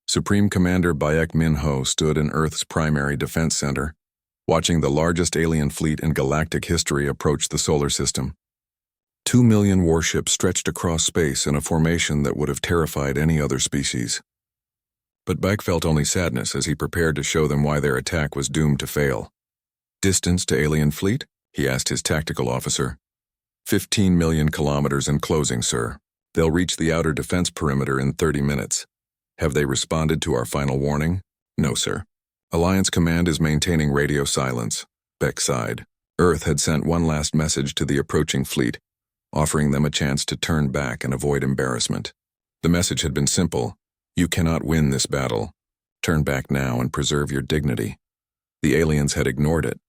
Supreme Commander Bayek Minho stood in Earth's primary defense center, watching the largest alien fleet in galactic history approach the solar system. 2 million warships stretched across space in a formation that would have terrified any other species. But Bayek felt only sadness as he prepared to show them why their attack was doomed to fail. "Distance to alien fleet?" he asked his tactical officer. 15 million kilometers in closing, sir. They'll reach the outer defense perimeter in 30 minutes. Have they responded to our final warning? No, sir. Alliance Command is maintaining radio silence. Bayek sighed. Earth had sent one last message to the approaching fleet, offering them a chance to turn back and avoid embarrassment. The message had been simple: you cannot win this battle. Turn back now and preserve your dignity. The aliens had ignored it,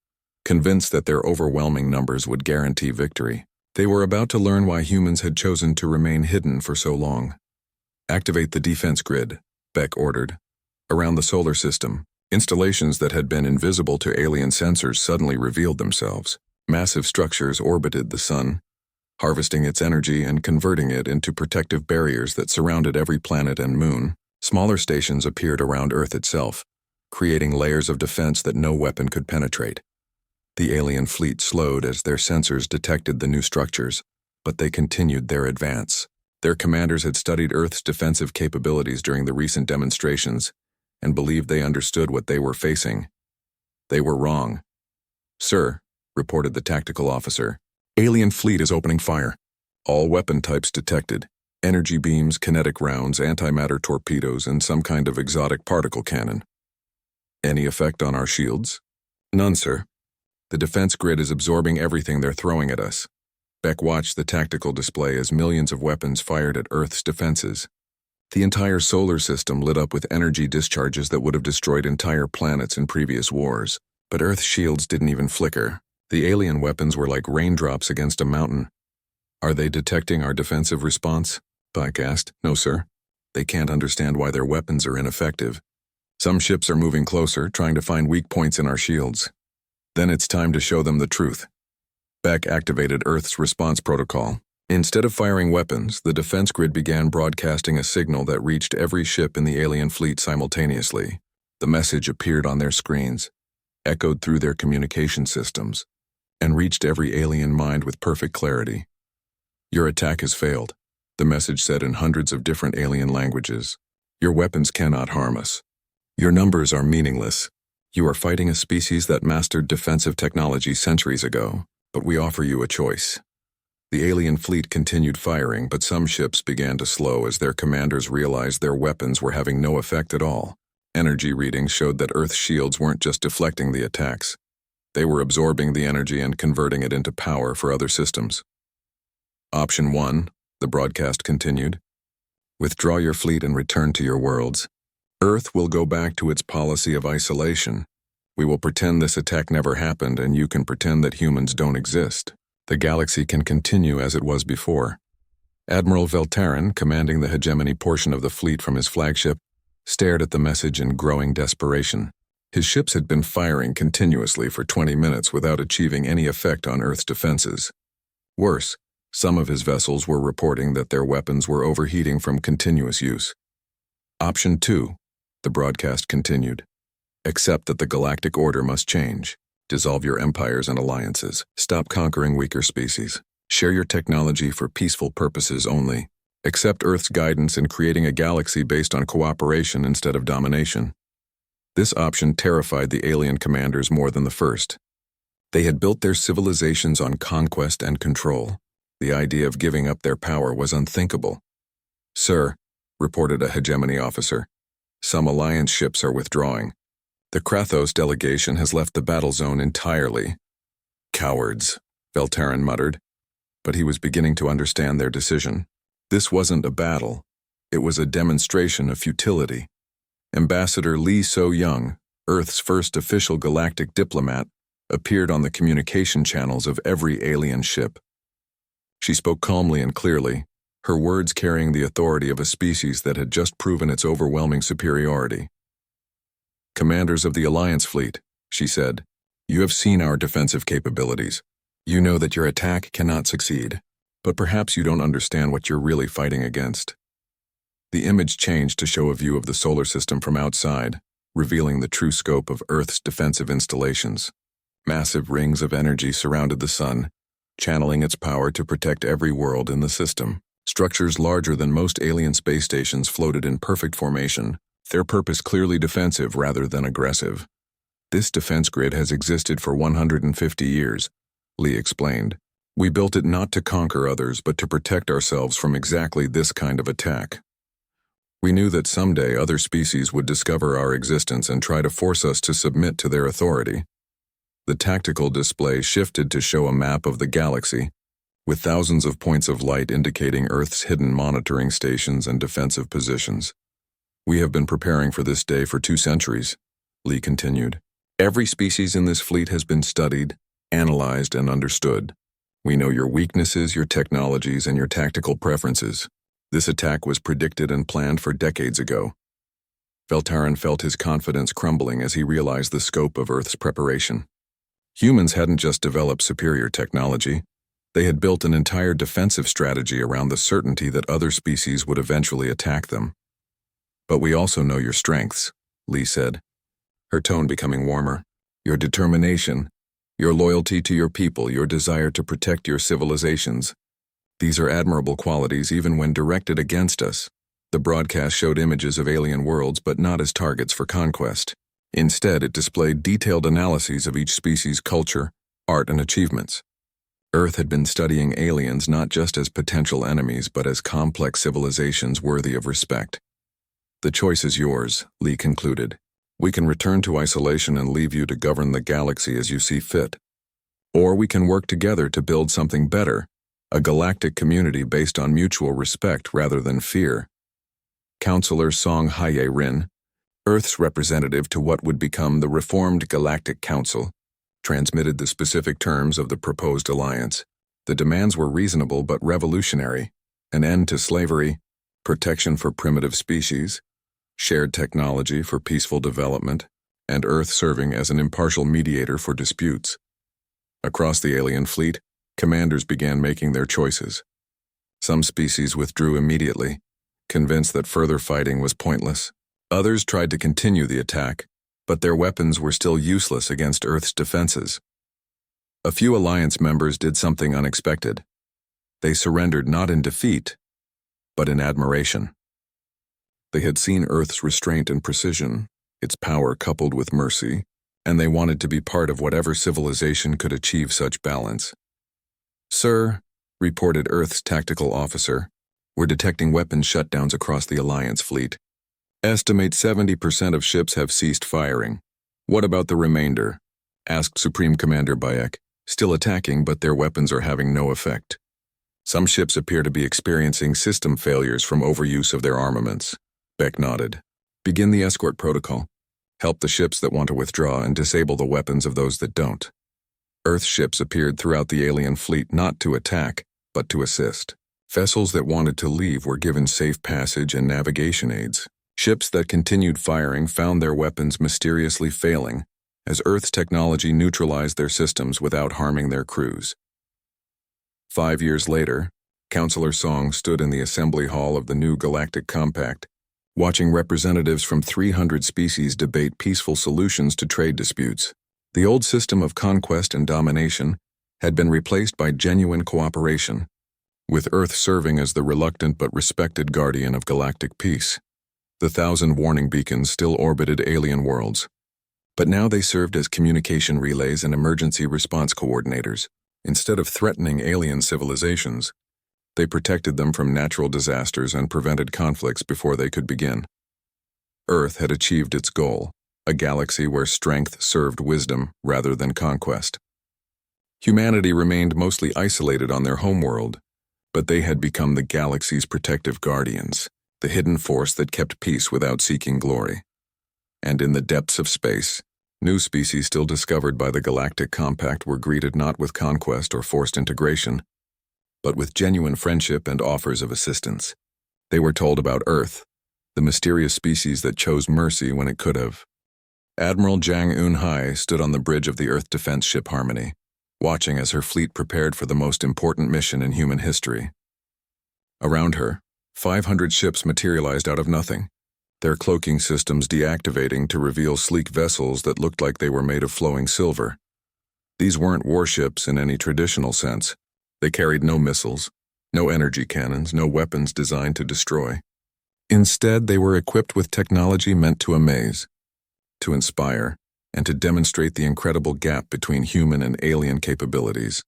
convinced that their overwhelming numbers would guarantee victory. They were about to learn why humans had chosen to remain hidden for so long. Activate the defense grid, Bayek ordered. Around the solar system, installations that had been invisible to alien sensors suddenly revealed themselves. Massive structures orbited the sun, harvesting its energy and converting it into protective barriers that surrounded every planet and moon. Smaller stations appeared around Earth itself, creating layers of defense that no weapon could penetrate. The alien fleet slowed as their sensors detected the new structures, but they continued their advance. Their commanders had studied Earth's defensive capabilities during the recent demonstrations and believed they understood what they were facing. They were wrong. "Sir," reported the tactical officer, "alien fleet is opening fire. All weapon types detected. Energy beams, kinetic rounds, antimatter torpedoes, and some kind of exotic particle cannon. Any effect on our shields?" "None, sir. The defense grid is absorbing everything they're throwing at us." Bayek watched the tactical display as millions of weapons fired at Earth's defenses. The entire solar system lit up with energy discharges that would have destroyed entire planets in previous wars. But Earth's shields didn't even flicker. The alien weapons were like raindrops against a mountain. "Are they detecting our defensive response?" Bayek asked. "No, sir. They can't understand why their weapons are ineffective. Some ships are moving closer, trying to find weak points in our shields. Then it's time to show them the truth." Bayek activated Earth's response protocol. Instead of firing weapons, the defense grid began broadcasting a signal that reached every ship in the alien fleet simultaneously. The message appeared on their screens, echoed through their communication systems, and reached every alien mind with perfect clarity. "Your attack has failed," the message said in hundreds of different alien languages. "Your weapons cannot harm us. Your numbers are meaningless. You are fighting a species that mastered defensive technology centuries ago, but we offer you a choice." The alien fleet continued firing, but some ships began to slow as their commanders realized their weapons were having no effect at all. Energy readings showed that Earth's shields weren't just deflecting the attacks. They were absorbing the energy and converting it into power for other systems. "Option 1, the broadcast continued. "Withdraw your fleet and return to your worlds. Earth will go back to its policy of isolation. We will pretend this attack never happened, and you can pretend that humans don't exist. The galaxy can continue as it was before." Admiral Veltarin, commanding the hegemony portion of the fleet from his flagship, stared at the message in growing desperation. His ships had been firing continuously for 20 minutes without achieving any effect on Earth's defenses. Worse, some of his vessels were reporting that their weapons were overheating from continuous use. "Option 2, the broadcast continued. "Accept that the galactic order must change. Dissolve your empires and alliances. Stop conquering weaker species. Share your technology for peaceful purposes only. Accept Earth's guidance in creating a galaxy based on cooperation instead of domination." This option terrified the alien commanders more than the first. They had built their civilizations on conquest and control. The idea of giving up their power was unthinkable. "Sir," reported a hegemony officer, "some alliance ships are withdrawing. The Krathos delegation has left the battle zone entirely." "Cowards," Veltarin muttered, but he was beginning to understand their decision. This wasn't a battle. It was a demonstration of futility. Ambassador Lee So-young, Earth's first official galactic diplomat, appeared on the communication channels of every alien ship. She spoke calmly and clearly, her words carrying the authority of a species that had just proven its overwhelming superiority. "Commanders of the Alliance fleet," she said, "you have seen our defensive capabilities. You know that your attack cannot succeed, but perhaps you don't understand what you're really fighting against. The image changed to show a view of the solar system from outside, revealing the true scope of Earth's defensive installations. Massive rings of energy surrounded the sun, channeling its power to protect every world in the system. Structures larger than most alien space stations floated in perfect formation, their purpose clearly defensive rather than aggressive. This defense grid has existed for 150 years, Lee explained. We built it not to conquer others but to protect ourselves from exactly this kind of attack. We knew that someday other species would discover our existence and try to force us to submit to their authority. The tactical display shifted to show a map of the galaxy, with thousands of points of light indicating Earth's hidden monitoring stations and defensive positions. We have been preparing for this day for 2 centuries, Lee continued. Every species in this fleet has been studied, analyzed, and understood. We know your weaknesses, your technologies, and your tactical preferences. This attack was predicted and planned for decades ago. Veltaran felt his confidence crumbling as he realized the scope of Earth's preparation. Humans hadn't just developed superior technology, they had built an entire defensive strategy around the certainty that other species would eventually attack them. But we also know your strengths, Lee said, her tone becoming warmer. Your determination, your loyalty to your people, your desire to protect your civilizations. These are admirable qualities even when directed against us. The broadcast showed images of alien worlds but not as targets for conquest. Instead, it displayed detailed analyses of each species' culture, art, and achievements. Earth had been studying aliens not just as potential enemies but as complex civilizations worthy of respect. The choice is yours, Lee concluded. We can return to isolation and leave you to govern the galaxy as you see fit. Or we can work together to build something better, a galactic community based on mutual respect rather than fear. Counselor Song Haye Rin, Earth's representative to what would become the reformed Galactic Council, transmitted the specific terms of the proposed alliance. The demands were reasonable but revolutionary: an end to slavery, protection for primitive species, shared technology for peaceful development, and Earth serving as an impartial mediator for disputes. Across the alien fleet, commanders began making their choices. Some species withdrew immediately, convinced that further fighting was pointless. Others tried to continue the attack, but their weapons were still useless against Earth's defenses. A few Alliance members did something unexpected. They surrendered not in defeat, but in admiration. They had seen Earth's restraint and precision, its power coupled with mercy, and they wanted to be part of whatever civilization could achieve such balance. Sir, reported Earth's tactical officer, we're detecting weapons shutdowns across the Alliance fleet. Estimate 70% of ships have ceased firing. What about the remainder? Asked Supreme Commander Bayek, still attacking but their weapons are having no effect. Some ships appear to be experiencing system failures from overuse of their armaments. Beck nodded. Begin the escort protocol. Help the ships that want to withdraw and disable the weapons of those that don't. Earth ships appeared throughout the alien fleet not to attack, but to assist. Vessels that wanted to leave were given safe passage and navigation aids. Ships that continued firing found their weapons mysteriously failing, as Earth's technology neutralized their systems without harming their crews. 5 years later, Counselor Song stood in the assembly hall of the new Galactic Compact, watching representatives from 300 species debate peaceful solutions to trade disputes. The old system of conquest and domination had been replaced by genuine cooperation, with Earth serving as the reluctant but respected guardian of galactic peace. The 1,000 warning beacons still orbited alien worlds, but now they served as communication relays and emergency response coordinators. Instead of threatening alien civilizations, they protected them from natural disasters and prevented conflicts before they could begin. Earth had achieved its goal, a galaxy where strength served wisdom rather than conquest. Humanity remained mostly isolated on their homeworld, but they had become the galaxy's protective guardians, the hidden force that kept peace without seeking glory. And in the depths of space, new species still discovered by the Galactic Compact were greeted not with conquest or forced integration, but with genuine friendship and offers of assistance. They were told about Earth, the mysterious species that chose mercy when it could have. Admiral Jang Eun-hai stood on the bridge of the Earth defense ship Harmony, watching as her fleet prepared for the most important mission in human history. Around her, 500 ships materialized out of nothing, their cloaking systems deactivating to reveal sleek vessels that looked like they were made of flowing silver. These weren't warships in any traditional sense. They carried no missiles, no energy cannons, no weapons designed to destroy. Instead, they were equipped with technology meant to amaze, to inspire, and to demonstrate the incredible gap between human and alien capabilities.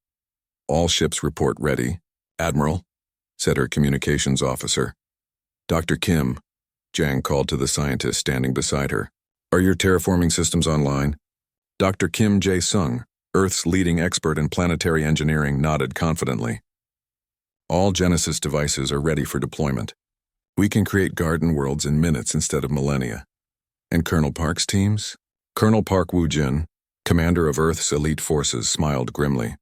"All ships report ready, Admiral," said her communications officer. "Dr. Kim," Jang called to the scientist standing beside her. "Are your terraforming systems online?" Dr. Kim Jae-sung, Earth's leading expert in planetary engineering, nodded confidently. "All Genesis devices are ready for deployment. We can create garden worlds in minutes instead of millennia." "And Colonel Park's teams?" Colonel Park Woo-jin, commander of Earth's elite forces, smiled grimly.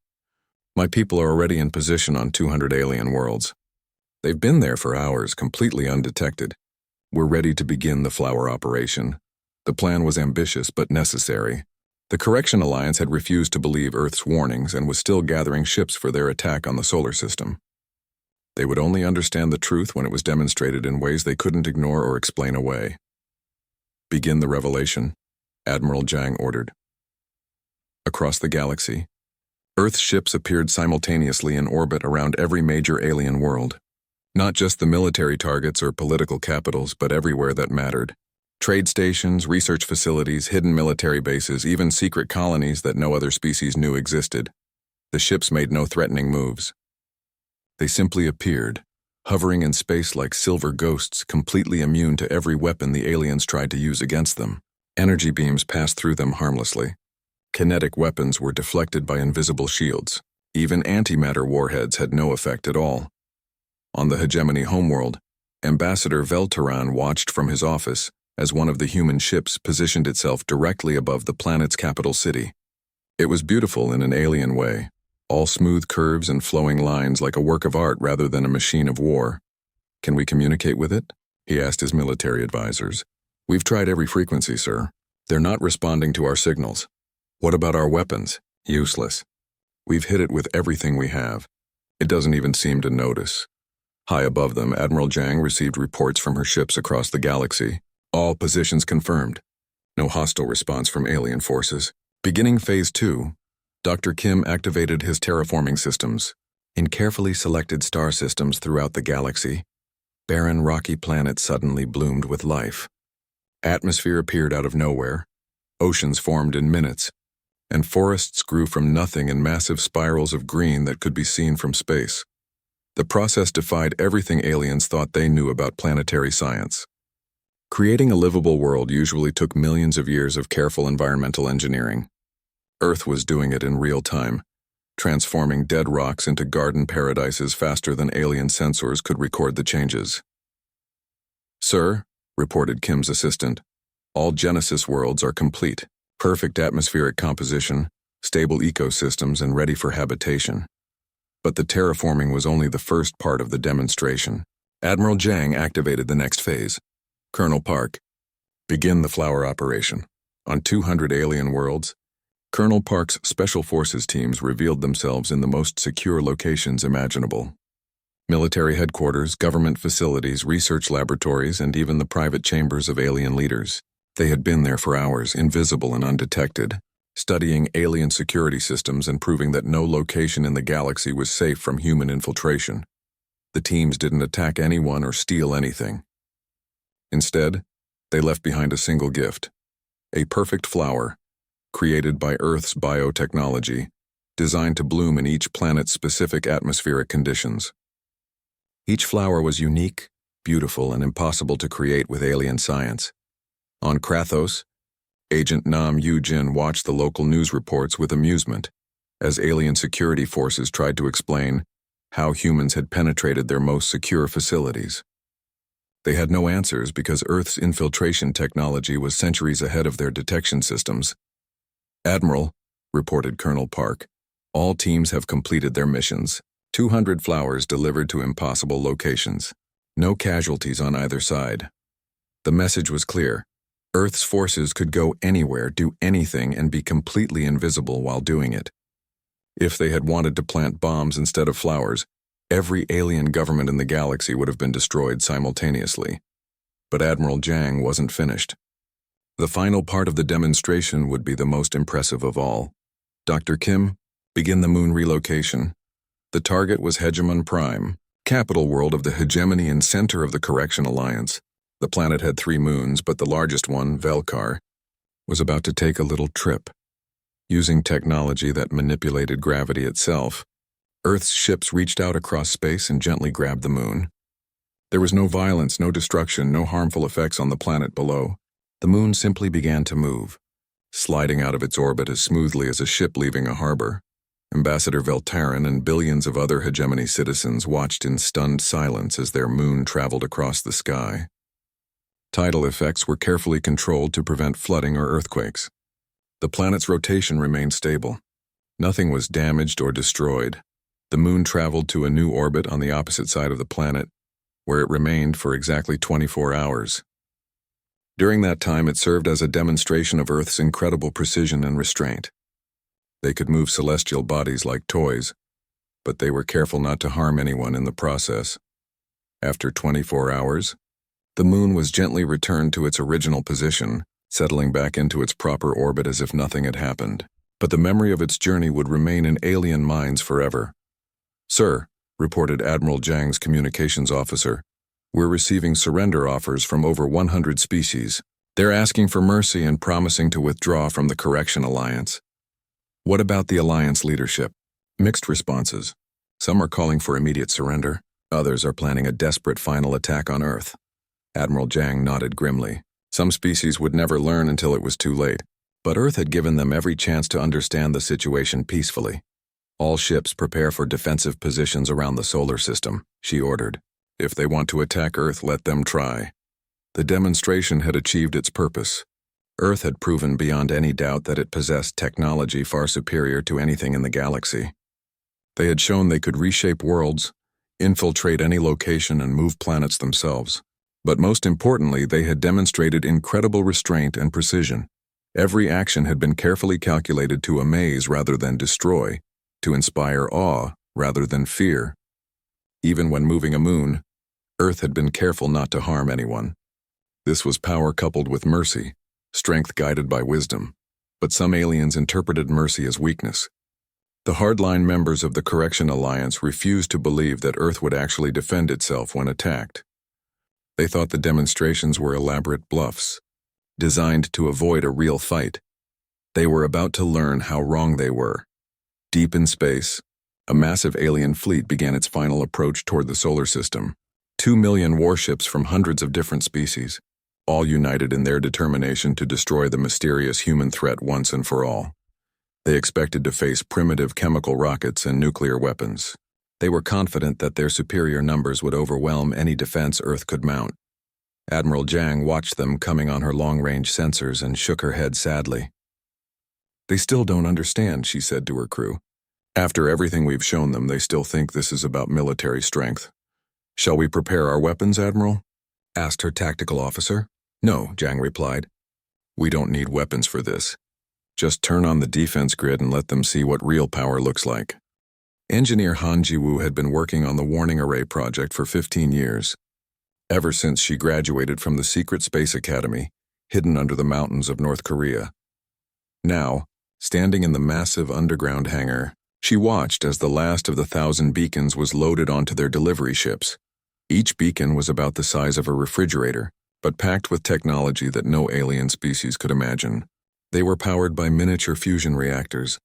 "My people are already in position on 200 alien worlds. They've been there for hours, completely undetected. We're ready to begin the flower operation." The plan was ambitious but necessary. The Correction Alliance had refused to believe Earth's warnings and was still gathering ships for their attack on the solar system. They would only understand the truth when it was demonstrated in ways they couldn't ignore or explain away. "Begin the revelation," Admiral Jang ordered. Across the galaxy, Earth's ships appeared simultaneously in orbit around every major alien world. Not just the military targets or political capitals, but everywhere that mattered. Trade stations, research facilities, hidden military bases, even secret colonies that no other species knew existed. The ships made no threatening moves. They simply appeared, hovering in space like silver ghosts, completely immune to every weapon the aliens tried to use against them. Energy beams passed through them harmlessly. Kinetic weapons were deflected by invisible shields. Even antimatter warheads had no effect at all. On the hegemony homeworld, Ambassador Velteran watched from his office as one of the human ships positioned itself directly above the planet's capital city. It was beautiful in an alien way, all smooth curves and flowing lines like a work of art rather than a machine of war. "Can we communicate with it?" he asked his military advisors. "We've tried every frequency, sir. They're not responding to our signals." "What about our weapons?" "Useless. We've hit it with everything we have. It doesn't even seem to notice." High above them, Admiral Jang received reports from her ships across the galaxy. All positions confirmed. No hostile response from alien forces. Beginning Phase 2, Dr. Kim activated his terraforming systems. In carefully selected star systems throughout the galaxy, barren rocky planets suddenly bloomed with life. Atmosphere appeared out of nowhere. Oceans formed in minutes, and forests grew from nothing in massive spirals of green that could be seen from space. The process defied everything aliens thought they knew about planetary science. Creating a livable world usually took millions of years of careful environmental engineering. Earth was doing it in real time, transforming dead rocks into garden paradises faster than alien sensors could record the changes. "Sir," reported Kim's assistant, "all Genesis worlds are complete. Perfect atmospheric composition, stable ecosystems, and ready for habitation." But the terraforming was only the first part of the demonstration. Admiral Jang activated the next phase. "Colonel Park, begin the flower operation." On 200 alien worlds, Colonel Park's Special Forces teams revealed themselves in the most secure locations imaginable. Military headquarters, government facilities, research laboratories, and even the private chambers of alien leaders. They had been there for hours, invisible and undetected, studying alien security systems and proving that no location in the galaxy was safe from human infiltration. The teams didn't attack anyone or steal anything. Instead, they left behind a single gift, a perfect flower, created by Earth's biotechnology, designed to bloom in each planet's specific atmospheric conditions. Each flower was unique, beautiful, and impossible to create with alien science. On Krathos, Agent Nam Yu-jin watched the local news reports with amusement, as alien security forces tried to explain how humans had penetrated their most secure facilities. They had no answers because Earth's infiltration technology was centuries ahead of their detection systems. "Admiral," reported Colonel Park, "all teams have completed their missions. 200 flowers delivered to impossible locations. No casualties on either side." The message was clear. Earth's forces could go anywhere, do anything, and be completely invisible while doing it. If they had wanted to plant bombs instead of flowers, Every alien government in the galaxy would have been destroyed simultaneously. But Admiral Jang wasn't finished. The final part of the demonstration would be the most impressive of all. Dr. Kim, begin the moon relocation. The target was HFY, capital world of the hegemony and center of the Correction Alliance. The planet had 3 moons, but the largest one, Velkar, was about to take a little trip. Using technology that manipulated gravity itself, Earth's ships reached out across space and gently grabbed the moon. There was no violence, no destruction, no harmful effects on the planet below. The moon simply began to move, sliding out of its orbit as smoothly as a ship leaving a harbor. Ambassador Veltarin and billions of other hegemony citizens watched in stunned silence as their moon traveled across the sky. Tidal effects were carefully controlled to prevent flooding or earthquakes. The planet's rotation remained stable. Nothing was damaged or destroyed. The moon traveled to a new orbit on the opposite side of the planet, where it remained for exactly 24 hours. During that time, it served as a demonstration of Earth's incredible precision and restraint. They could move celestial bodies like toys, but they were careful not to harm anyone in the process. After 24 hours, the moon was gently returned to its original position, settling back into its proper orbit as if nothing had happened. But the memory of its journey would remain in alien minds forever. "Sir," reported Admiral Jang's communications officer, "we're receiving surrender offers from over 100 species. They're asking for mercy and promising to withdraw from the Correction Alliance." "What about the Alliance leadership?" Mixed responses. Some are calling for immediate surrender. Others are planning a desperate final attack on Earth. Admiral Jang nodded grimly. Some species would never learn until it was too late. But Earth had given them every chance to understand the situation peacefully. "All ships prepare for defensive positions around the solar system," she ordered. "If they want to attack Earth, let them try." The demonstration had achieved its purpose. Earth had proven beyond any doubt that it possessed technology far superior to anything in the galaxy. They had shown they could reshape worlds, infiltrate any location, and move planets themselves. But most importantly, they had demonstrated incredible restraint and precision. Every action had been carefully calculated to amaze rather than destroy, to inspire awe rather than fear. Even when moving a moon, Earth had been careful not to harm anyone. This was power coupled with mercy, strength guided by wisdom. But some aliens interpreted mercy as weakness. The hardline members of the Correction Alliance refused to believe that Earth would actually defend itself when attacked. They thought the demonstrations were elaborate bluffs, designed to avoid a real fight. They were about to learn how wrong they were. Deep in space, a massive alien fleet began its final approach toward the solar system. 2 million warships from hundreds of different species, all united in their determination to destroy the mysterious human threat once and for all. They expected to face primitive chemical rockets and nuclear weapons. They were confident that their superior numbers would overwhelm any defense Earth could mount. Admiral Jang watched them coming on her long-range sensors and shook her head sadly. "They still don't understand," she said to her crew. "After everything we've shown them, they still think this is about military strength." "Shall we prepare our weapons, Admiral?" asked her tactical officer. "No," Jang replied. "We don't need weapons for this. Just turn on the defense grid and let them see what real power looks like." Engineer Han Ji-woo had been working on the Warning Array project for 15 years. Ever since she graduated from the secret space academy, hidden under the mountains of North Korea. Now, standing in the massive underground hangar, she watched as the last of the 1,000 beacons was loaded onto their delivery ships. Each beacon was about the size of a refrigerator, but packed with technology that no alien species could imagine. They were powered by miniature fusion reactors,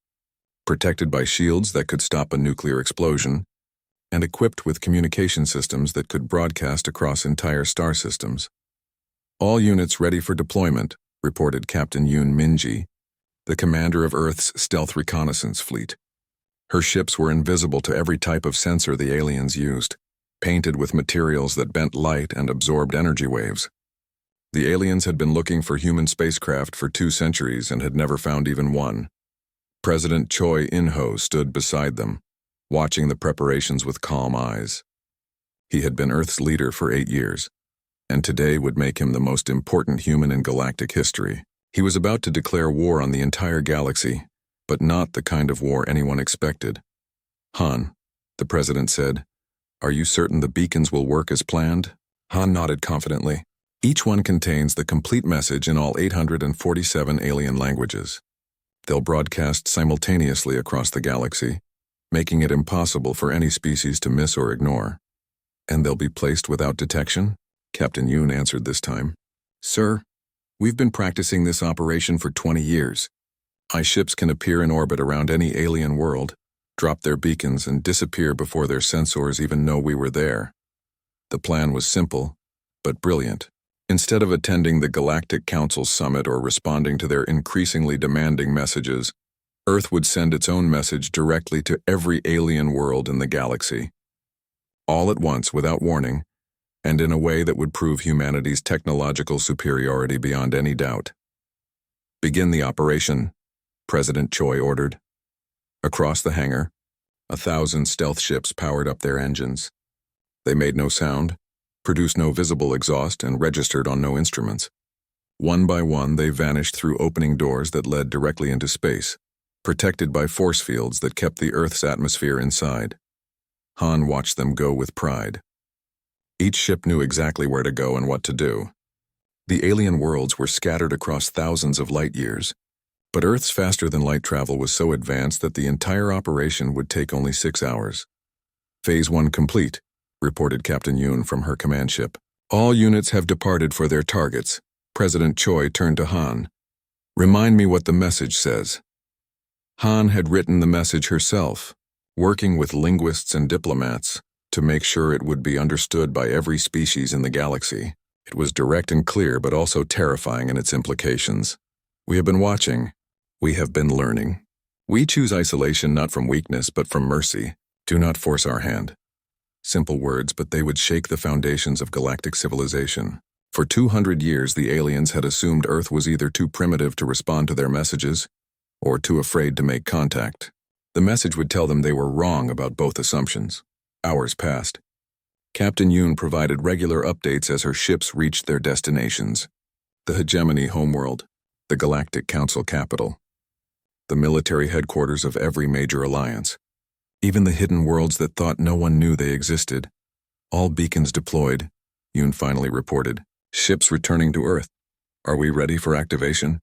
protected by shields that could stop a nuclear explosion, and equipped with communication systems that could broadcast across entire star systems. "All units ready for deployment," reported Captain Yoon Minji, the commander of Earth's stealth reconnaissance fleet. Her ships were invisible to every type of sensor the aliens used, painted with materials that bent light and absorbed energy waves. The aliens had been looking for human spacecraft for 2 centuries and had never found even one. President Choi In-ho stood beside them, watching the preparations with calm eyes. He had been Earth's leader for 8 years, and today would make him the most important human in galactic history. He was about to declare war on the entire galaxy, but not the kind of war anyone expected. "Han," the president said, Are you certain the beacons will work as planned? Han nodded confidently. Each one contains the complete message in all 847 alien languages. They'll broadcast simultaneously across the galaxy, making it impossible for any species to miss or ignore. And they'll be placed without detection? Captain Yoon answered this time. Sir, we've been practicing this operation for 20 years. My ships can appear in orbit around any alien world, drop their beacons, and disappear before their sensors even know we were there. The plan was simple, but brilliant. Instead of attending the Galactic Council summit or responding to their increasingly demanding messages, Earth would send its own message directly to every alien world in the galaxy. All at once, without warning, and in a way that would prove humanity's technological superiority beyond any doubt. Begin the operation, President Choi ordered. Across the hangar, 1,000 stealth ships powered up their engines. They made no sound, produced no visible exhaust, and registered on no instruments. One by one, they vanished through opening doors that led directly into space, protected by force fields that kept the Earth's atmosphere inside. Han watched them go with pride. Each ship knew exactly where to go and what to do. The alien worlds were scattered across thousands of light years, but Earth's faster-than-light travel was so advanced that the entire operation would take only 6 hours. Phase 1 complete, reported Captain Yoon from her command ship. All units have departed for their targets. President Choi turned to Han. Remind me what the message says. Han had written the message herself, working with linguists and diplomats to make sure it would be understood by every species in the galaxy. It was direct and clear, but also terrifying in its implications. We have been watching. We have been learning. We choose isolation not from weakness, but from mercy. Do not force our hand. Simple words, but they would shake the foundations of galactic civilization. For 200 years, the aliens had assumed Earth was either too primitive to respond to their messages, or too afraid to make contact. The message would tell them they were wrong about both assumptions. Hours passed. Captain Yoon provided regular updates as her ships reached their destinations. The hegemony homeworld, the Galactic Council capital, the military headquarters of every major alliance, even the hidden worlds that thought no one knew they existed. All beacons deployed, Yoon finally reported. Ships returning to Earth. Are we ready for activation?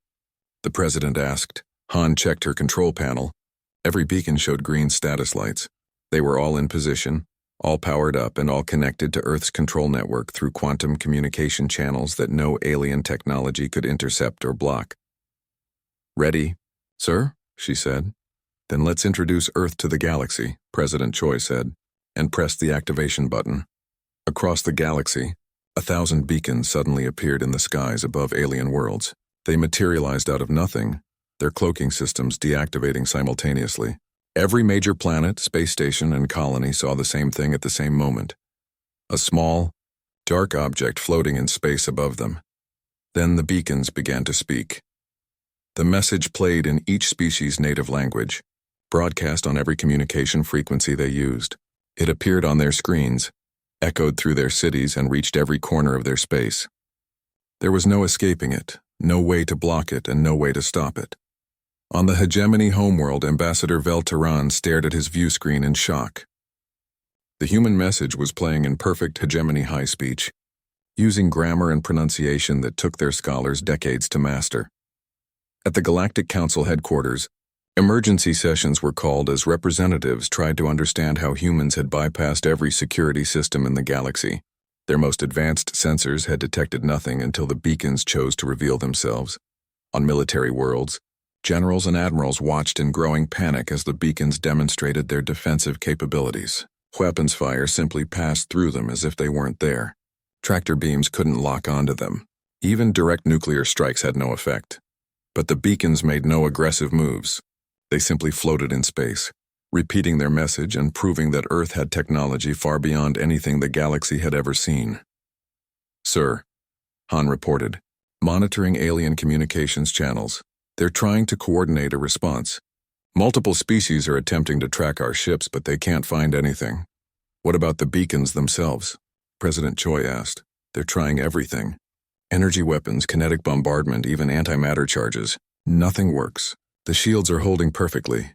The president asked. Han checked her control panel. Every beacon showed green status lights. They were all in position, all powered up, and all connected to Earth's control network through quantum communication channels that no alien technology could intercept or block. Ready, sir? She said. Then let's introduce Earth to the galaxy, President Choi said, and pressed the activation button. Across the galaxy, 1,000 beacons suddenly appeared in the skies above alien worlds. They materialized out of nothing, their cloaking systems deactivating simultaneously. Every major planet, space station, and colony saw the same thing at the same moment. A small, dark object floating in space above them. Then the beacons began to speak. The message played in each species' native language, broadcast on every communication frequency they used. It appeared on their screens, echoed through their cities, and reached every corner of their space. There was no escaping it, no way to block it, and no way to stop it. On the hegemony homeworld, Ambassador Velteran stared at his view screen in shock. The human message was playing in perfect hegemony high speech, using grammar and pronunciation that took their scholars decades to master. At the Galactic Council headquarters, emergency sessions were called as representatives tried to understand how humans had bypassed every security system in the galaxy. Their most advanced sensors had detected nothing until the beacons chose to reveal themselves. On military worlds, generals and admirals watched in growing panic as the beacons demonstrated their defensive capabilities. Weapons fire simply passed through them as if they weren't there. Tractor beams couldn't lock onto them. Even direct nuclear strikes had no effect. But the beacons made no aggressive moves. They simply floated in space, repeating their message and proving that Earth had technology far beyond anything the galaxy had ever seen. Sir, Han reported, monitoring alien communications channels. They're trying to coordinate a response. Multiple species are attempting to track our ships, but they can't find anything. What about the beacons themselves? President Choi asked. They're trying everything. Energy weapons, kinetic bombardment, even antimatter charges. Nothing works. The shields are holding perfectly.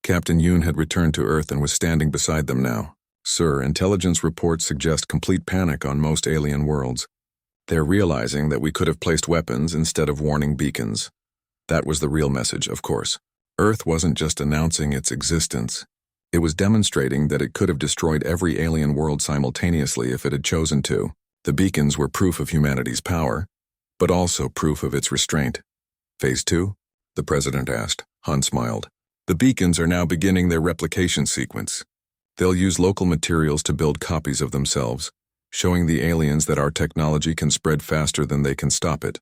Captain Yoon had returned to Earth and was standing beside them now. Sir, intelligence reports suggest complete panic on most alien worlds. They're realizing that we could have placed weapons instead of warning beacons. That was the real message, of course. Earth wasn't just announcing its existence. It was demonstrating that it could have destroyed every alien world simultaneously if it had chosen to. The beacons were proof of humanity's power, but also proof of its restraint. Phase 2? The president asked. Han smiled. The beacons are now beginning their replication sequence. They'll use local materials to build copies of themselves, showing the aliens that our technology can spread faster than they can stop it.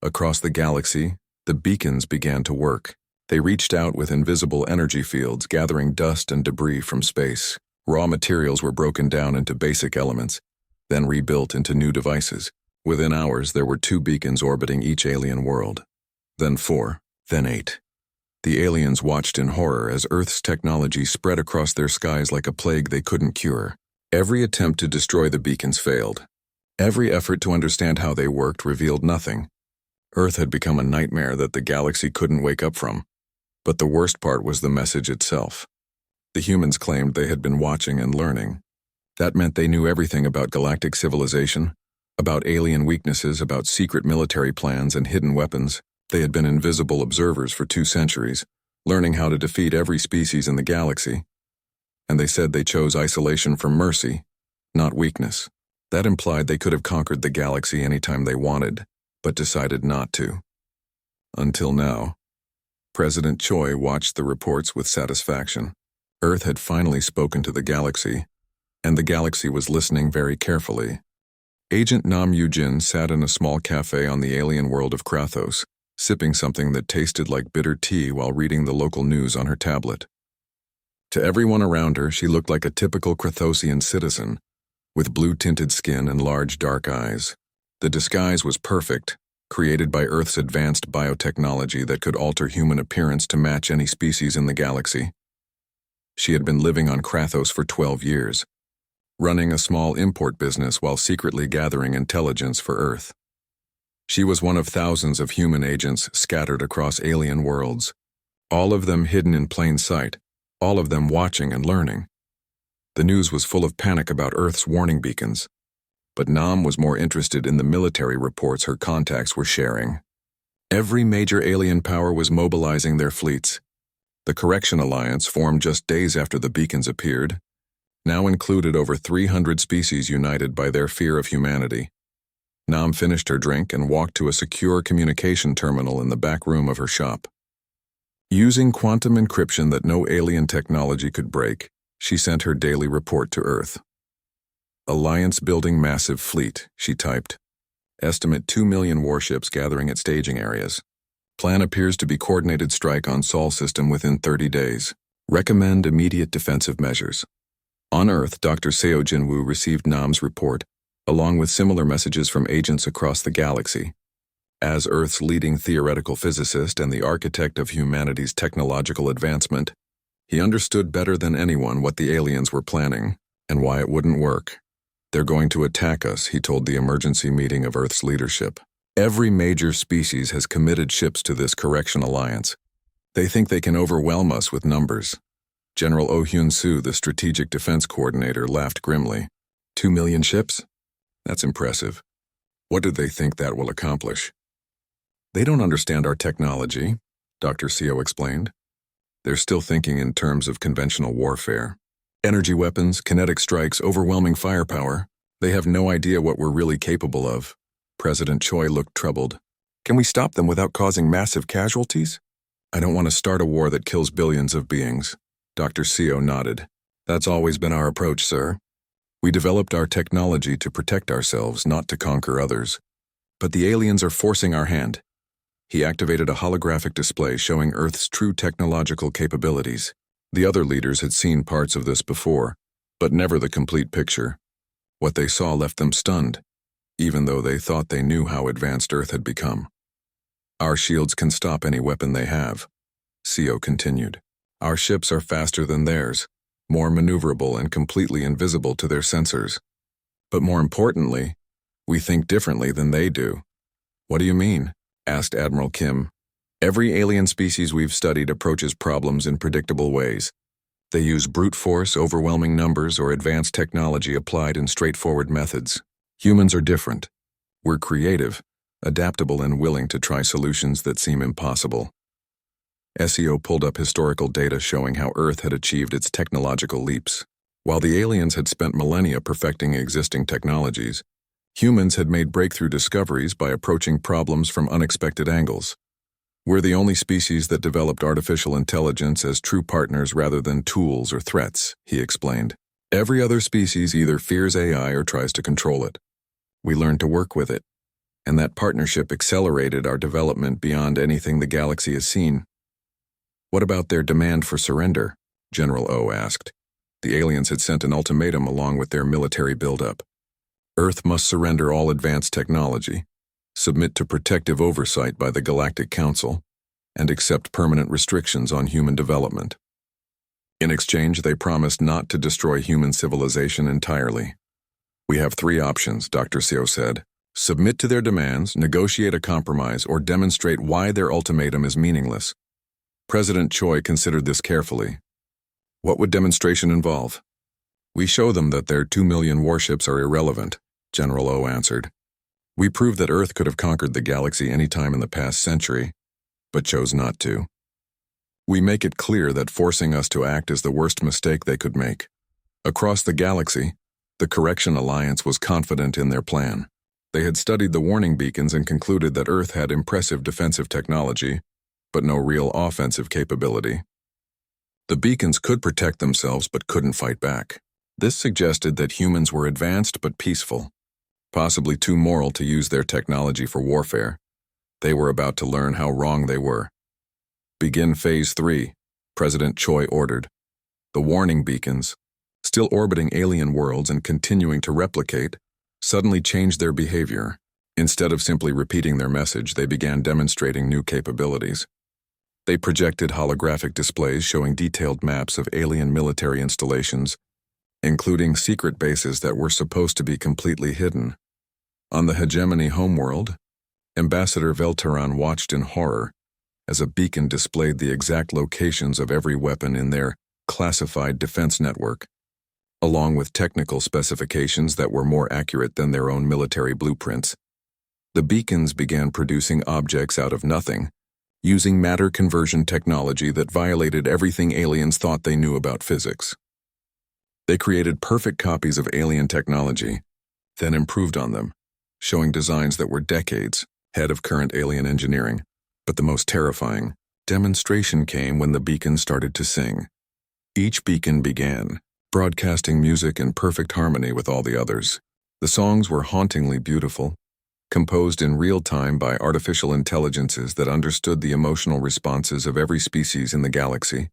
Across the galaxy, the beacons began to work. They reached out with invisible energy fields, gathering dust and debris from space. Raw materials were broken down into basic elements, then rebuilt into new devices. Within hours, there were 2 beacons orbiting each alien world. Then 4, then 8. The aliens watched in horror as Earth's technology spread across their skies like a plague they couldn't cure. Every attempt to destroy the beacons failed. Every effort to understand how they worked revealed nothing. Earth had become a nightmare that the galaxy couldn't wake up from. But the worst part was the message itself. The humans claimed they had been watching and learning. That meant they knew everything about galactic civilization, about alien weaknesses, about secret military plans and hidden weapons. They had been invisible observers for 2 centuries, learning how to defeat every species in the galaxy. And they said they chose isolation from mercy, not weakness. That implied they could have conquered the galaxy anytime they wanted, but decided not to. Until now. President Choi watched the reports with satisfaction. Earth had finally spoken to the galaxy, and the galaxy was listening very carefully. Agent Nam Yujin sat in a small cafe on the alien world of Krathos, sipping something that tasted like bitter tea while reading the local news on her tablet. To everyone around her, she looked like a typical Krathosian citizen, with blue-tinted skin and large dark eyes. The disguise was perfect, created by Earth's advanced biotechnology that could alter human appearance to match any species in the galaxy. She had been living on Krathos for 12 years, running a small import business while secretly gathering intelligence for Earth. She was one of thousands of human agents scattered across alien worlds, all of them hidden in plain sight, all of them watching and learning. The news was full of panic about Earth's warning beacons, but Nam was more interested in the military reports her contacts were sharing. Every major alien power was mobilizing their fleets. The Correction Alliance, formed just days after the beacons appeared, now included over 300 species united by their fear of humanity. Nam finished her drink and walked to a secure communication terminal in the back room of her shop. Using quantum encryption that no alien technology could break, she sent her daily report to Earth. Alliance building massive fleet, she typed. Estimate 2 million warships gathering at staging areas. Plan appears to be coordinated strike on Sol system within 30 days. Recommend immediate defensive measures. On Earth, Dr. Seo Jinwoo received Nam's report, along with similar messages from agents across the galaxy. As Earth's leading theoretical physicist and the architect of humanity's technological advancement, he understood better than anyone what the aliens were planning and why it wouldn't work. They're going to attack us, he told the emergency meeting of Earth's leadership. Every major species has committed ships to this Correction Alliance. They think they can overwhelm us with numbers. General Oh Hyun-soo, the strategic defense coordinator, laughed grimly. 2 million ships? That's impressive. What do they think that will accomplish? They don't understand our technology, Dr. Seo explained. They're still thinking in terms of conventional warfare. Energy weapons, kinetic strikes, overwhelming firepower. They have no idea what we're really capable of. President Choi looked troubled. Can we stop them without causing massive casualties? I don't want to start a war that kills billions of beings. Dr. Seo nodded. That's always been our approach, sir. We developed our technology to protect ourselves, not to conquer others. But the aliens are forcing our hand. He activated a holographic display showing Earth's true technological capabilities. The other leaders had seen parts of this before, but never the complete picture. What they saw left them stunned, even though they thought they knew how advanced Earth had become. Our shields can stop any weapon they have, Seo continued. Our ships are faster than theirs, more maneuverable and completely invisible to their sensors. But more importantly, we think differently than they do. What do you mean? Asked Admiral Kim. Every alien species we've studied approaches problems in predictable ways. They use brute force, overwhelming numbers, or advanced technology applied in straightforward methods. Humans are different. We're creative, adaptable, and willing to try solutions that seem impossible. SEO pulled up historical data showing how Earth had achieved its technological leaps. While the aliens had spent millennia perfecting existing technologies, humans had made breakthrough discoveries by approaching problems from unexpected angles. We're the only species that developed artificial intelligence as true partners rather than tools or threats, he explained. Every other species either fears AI or tries to control it. We learned to work with it, and that partnership accelerated our development beyond anything the galaxy has seen. What about their demand for surrender? General O asked. The aliens had sent an ultimatum along with their military buildup. Earth must surrender all advanced technology, submit to protective oversight by the Galactic Council, and accept permanent restrictions on human development. In exchange, they promised not to destroy human civilization entirely. We have three options, Dr. Seo said. Submit to their demands, negotiate a compromise, or demonstrate why their ultimatum is meaningless. President Choi considered this carefully. What would demonstration involve? We show them that their 2 million warships are irrelevant, General O answered. We proved that Earth could have conquered the galaxy any time in the past century, but chose not to. We make it clear that forcing us to act is the worst mistake they could make. Across the galaxy, the Correction Alliance was confident in their plan. They had studied the warning beacons and concluded that Earth had impressive defensive technology, but no real offensive capability. The beacons could protect themselves but couldn't fight back. This suggested that humans were advanced but peaceful, possibly too moral to use their technology for warfare. They were about to learn how wrong they were. Begin Phase 3, President Choi ordered. The warning beacons, still orbiting alien worlds and continuing to replicate, suddenly changed their behavior. Instead of simply repeating their message, they began demonstrating new capabilities. They projected holographic displays showing detailed maps of alien military installations, including secret bases that were supposed to be completely hidden. On the hegemony homeworld, Ambassador Velteran watched in horror as a beacon displayed the exact locations of every weapon in their classified defense network, along with technical specifications that were more accurate than their own military blueprints. The beacons began producing objects out of nothing, using matter conversion technology that violated everything aliens thought they knew about physics. They created perfect copies of alien technology, then improved on them, showing designs that were decades ahead of current alien engineering. But the most terrifying demonstration came when the beacon started to sing. Each beacon began broadcasting music in perfect harmony with all the others. The songs were hauntingly beautiful, composed in real time by artificial intelligences that understood the emotional responses of every species in the galaxy.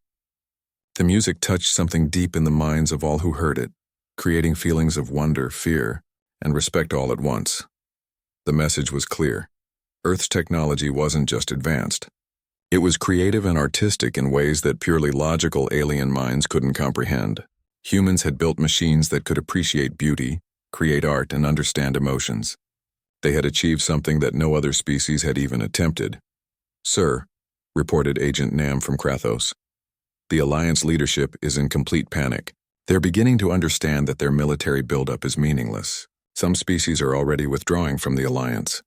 The music touched something deep in the minds of all who heard it, creating feelings of wonder, fear, and respect all at once. The message was clear. Earth's technology wasn't just advanced. It was creative and artistic in ways that purely logical alien minds couldn't comprehend. Humans had built machines that could appreciate beauty, create art, and understand emotions. They had achieved something that no other species had even attempted. Sir, reported Agent Nam from Krathos, the Alliance leadership is in complete panic. They're beginning to understand that their military buildup is meaningless. Some species are already withdrawing from the Alliance.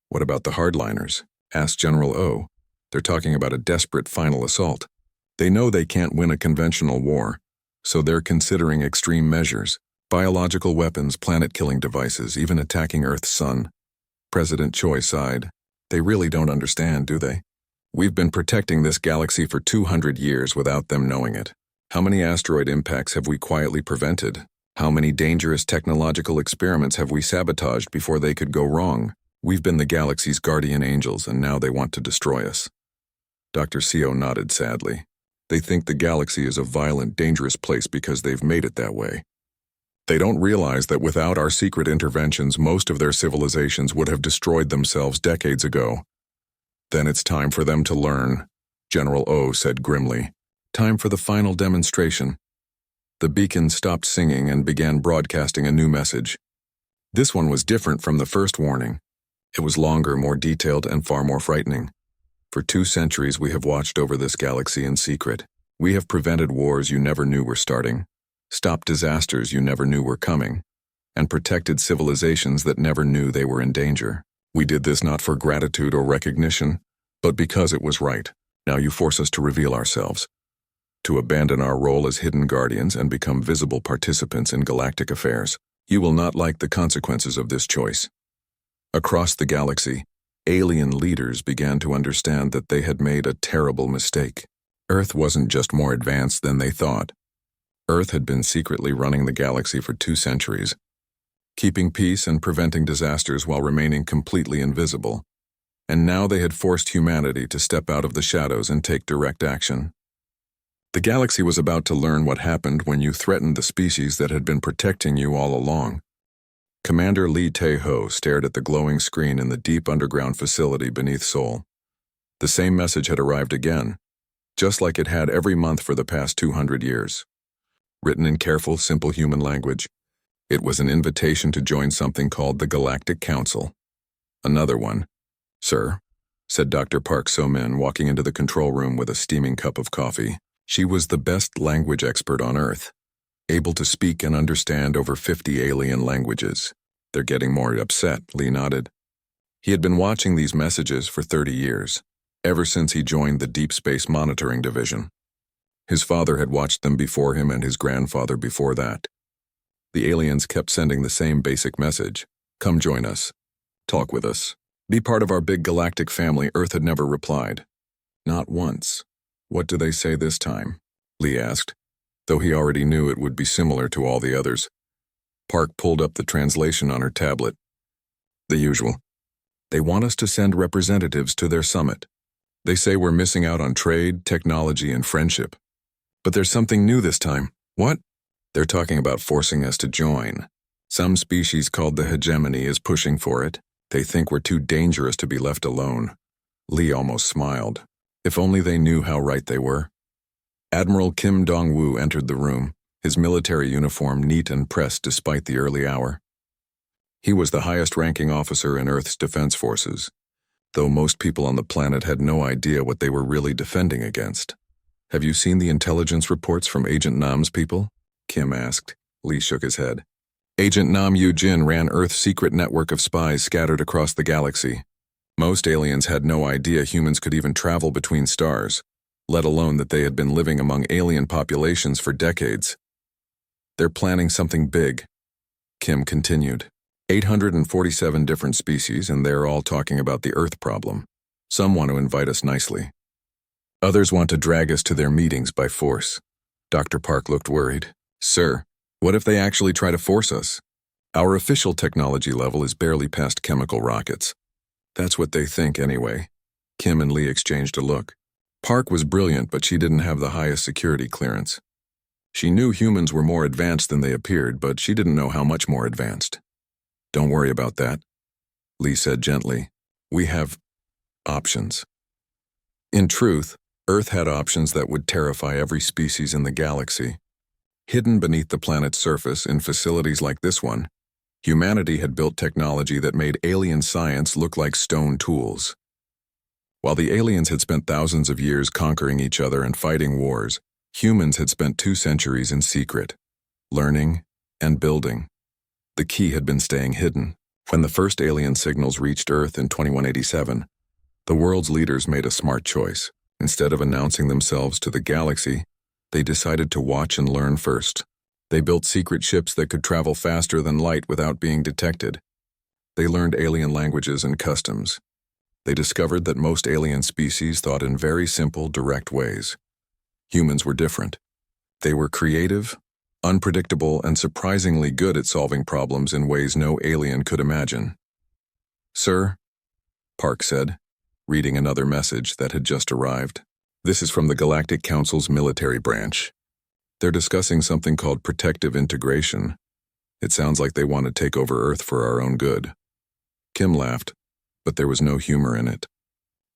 What about the hardliners? Asked General O. They're talking about a desperate final assault. They know they can't win a conventional war, so they're considering extreme measures, biological weapons, planet-killing devices, even attacking Earth's sun. President Choi sighed. They really don't understand, do they? We've been protecting this galaxy for 200 years without them knowing it. How many asteroid impacts have we quietly prevented? How many dangerous technological experiments have we sabotaged before they could go wrong? We've been the galaxy's guardian angels, and now they want to destroy us. Dr. Seo nodded sadly. They think the galaxy is a violent, dangerous place because they've made it that way. They don't realize that without our secret interventions, most of their civilizations would have destroyed themselves decades ago. Then it's time for them to learn, General O said grimly. Time for the final demonstration. The beacon stopped singing and began broadcasting a new message. This one was different from the first warning. It was longer, more detailed, and far more frightening. For 2 centuries we have watched over this galaxy in secret. We have prevented wars you never knew were starting, stopped disasters you never knew were coming, and protected civilizations that never knew they were in danger. We did this not for gratitude or recognition, but because it was right. Now you force us to reveal ourselves, to abandon our role as hidden guardians and become visible participants in galactic affairs. You will not like the consequences of this choice. Across the galaxy, alien leaders began to understand that they had made a terrible mistake. Earth wasn't just more advanced than they thought. Earth had been secretly running the galaxy for 2 centuries, keeping peace and preventing disasters while remaining completely invisible. And now they had forced humanity to step out of the shadows and take direct action. The galaxy was about to learn what happened when you threatened the species that had been protecting you all along. Commander Lee Tae-ho stared at the glowing screen in the deep underground facility beneath Seoul. The same message had arrived again, just like it had every month for the past 200 years. Written in careful, simple human language, it was an invitation to join something called the Galactic Council. Another one. "Sir," said Dr. Park So-min, walking into the control room with a steaming cup of coffee. She was the best language expert on Earth, able to speak and understand over 50 alien languages. "They're getting more upset," Lee nodded. He had been watching these messages for 30 years, ever since he joined the Deep Space Monitoring Division. His father had watched them before him and his grandfather before that. The aliens kept sending the same basic message: "Come join us. Talk with us. Be part of our big galactic family." Earth had never replied. Not once. "What do they say this time?" Lee asked, though he already knew it would be similar to all the others. Park pulled up the translation on her tablet. "The usual. They want us to send representatives to their summit. They say we're missing out on trade, technology, and friendship. But there's something new this time." "What?" "They're talking about forcing us to join. Some species called the hegemony is pushing for it. They think we're too dangerous to be left alone." Lee almost smiled. If only they knew how right they were. Admiral Kim Dong-woo entered the room, his military uniform neat and pressed despite the early hour. He was the highest-ranking officer in Earth's defense forces, though most people on the planet had no idea what they were really defending against. "Have you seen the intelligence reports from Agent Nam's people?" Kim asked. Lee shook his head. Agent Nam Yu-jin ran Earth's secret network of spies scattered across the galaxy. Most aliens had no idea humans could even travel between stars, let alone that they had been living among alien populations for decades. "They're planning something big," Kim continued. 847 different species, and they're all talking about the Earth problem. Some want to invite us nicely. Others want to drag us to their meetings by force. Dr. Park looked worried. "Sir, what if they actually try to force us? Our official technology level is barely past chemical rockets." "That's what they think anyway." Kim and Lee exchanged a look. Park was brilliant, but she didn't have the highest security clearance. She knew humans were more advanced than they appeared, but she didn't know how much more advanced. "Don't worry about that," Lee said gently. "We have options." In truth, Earth had options that would terrify every species in the galaxy. Hidden beneath the planet's surface in facilities like this one, humanity had built technology that made alien science look like stone tools. While the aliens had spent thousands of years conquering each other and fighting wars, humans had spent 2 centuries in secret, learning and building. The key had been staying hidden. When the first alien signals reached Earth in 2187, the world's leaders made a smart choice. Instead of announcing themselves to the galaxy, they decided to watch and learn first. They built secret ships that could travel faster than light without being detected. They learned alien languages and customs. They discovered that most alien species thought in very simple, direct ways. Humans were different. They were creative, unpredictable, and surprisingly good at solving problems in ways no alien could imagine. "Sir," Park said, reading another message that had just arrived. "This is from the Galactic Council's military branch. They're discussing something called protective integration. It sounds like they want to take over Earth for our own good." Kim laughed, but there was no humor in it.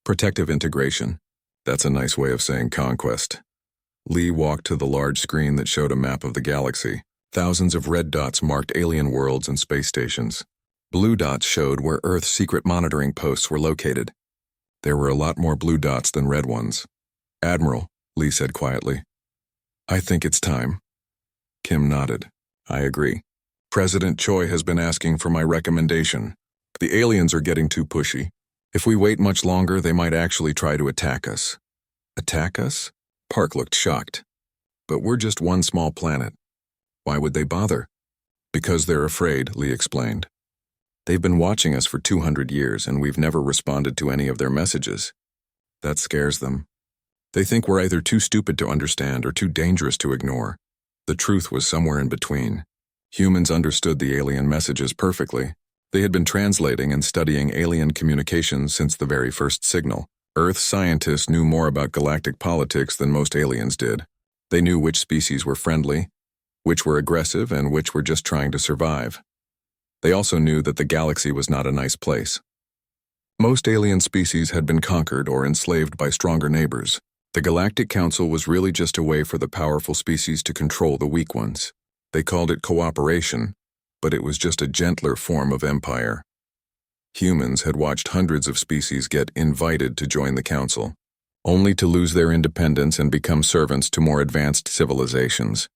"Protective integration. That's a nice way of saying conquest." Lee walked to the large screen that showed a map of the galaxy. Thousands of red dots marked alien worlds and space stations. Blue dots showed where Earth's secret monitoring posts were located. There were a lot more blue dots than red ones. "Admiral," Lee said quietly, I think it's time. Kim nodded. I agree. President Choi has been asking for my recommendation. The aliens are getting too pushy. If we wait much longer, they might actually try to attack us. Attack us? Park looked shocked. But we're just one small planet. Why would they bother? Because they're afraid, Lee explained. They've been watching us for 200 years, and we've never responded to any of their messages. That scares them. They think we're either too stupid to understand or too dangerous to ignore. The truth was somewhere in between. Humans understood the alien messages perfectly. They had been translating and studying alien communications since the very first signal. Earth scientists knew more about galactic politics than most aliens did. They knew which species were friendly, which were aggressive, and which were just trying to survive. They also knew that the galaxy was not a nice place. Most alien species had been conquered or enslaved by stronger neighbors. The Galactic Council was really just a way for the powerful species to control the weak ones. They called it cooperation, but it was just a gentler form of empire. Humans had watched hundreds of species get invited to join the council, only to lose their independence and become servants to more advanced civilizations.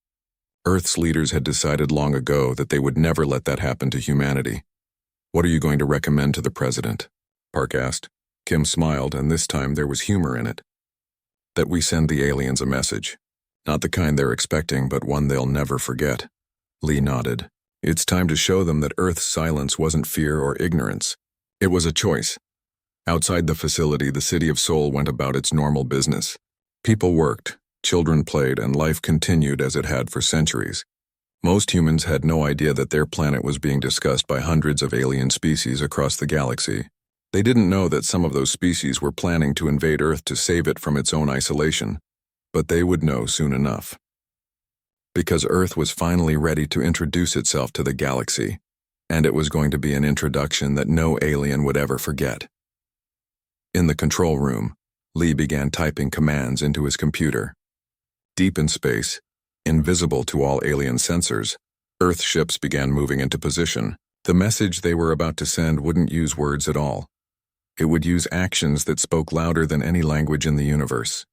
Earth's leaders had decided long ago that they would never let that happen to humanity. What are you going to recommend to the president? Park asked. Kim smiled, and this time there was humor in it. That we send the aliens a message. Not the kind they're expecting, but one they'll never forget. Lee nodded. It's time to show them that Earth's silence wasn't fear or ignorance. It was a choice. Outside the facility, the city of Seoul went about its normal business. People worked, children played, and life continued as it had for centuries. Most humans had no idea that their planet was being discussed by hundreds of alien species across the galaxy. They didn't know that some of those species were planning to invade Earth to save it from its own isolation, but they would know soon enough. Because Earth was finally ready to introduce itself to the galaxy, and it was going to be an introduction that no alien would ever forget. In the control room, Lee began typing commands into his computer. Deep in space, invisible to all alien sensors, Earth ships began moving into position. The message they were about to send wouldn't use words at all. It would use actions that spoke louder than any language in the universe.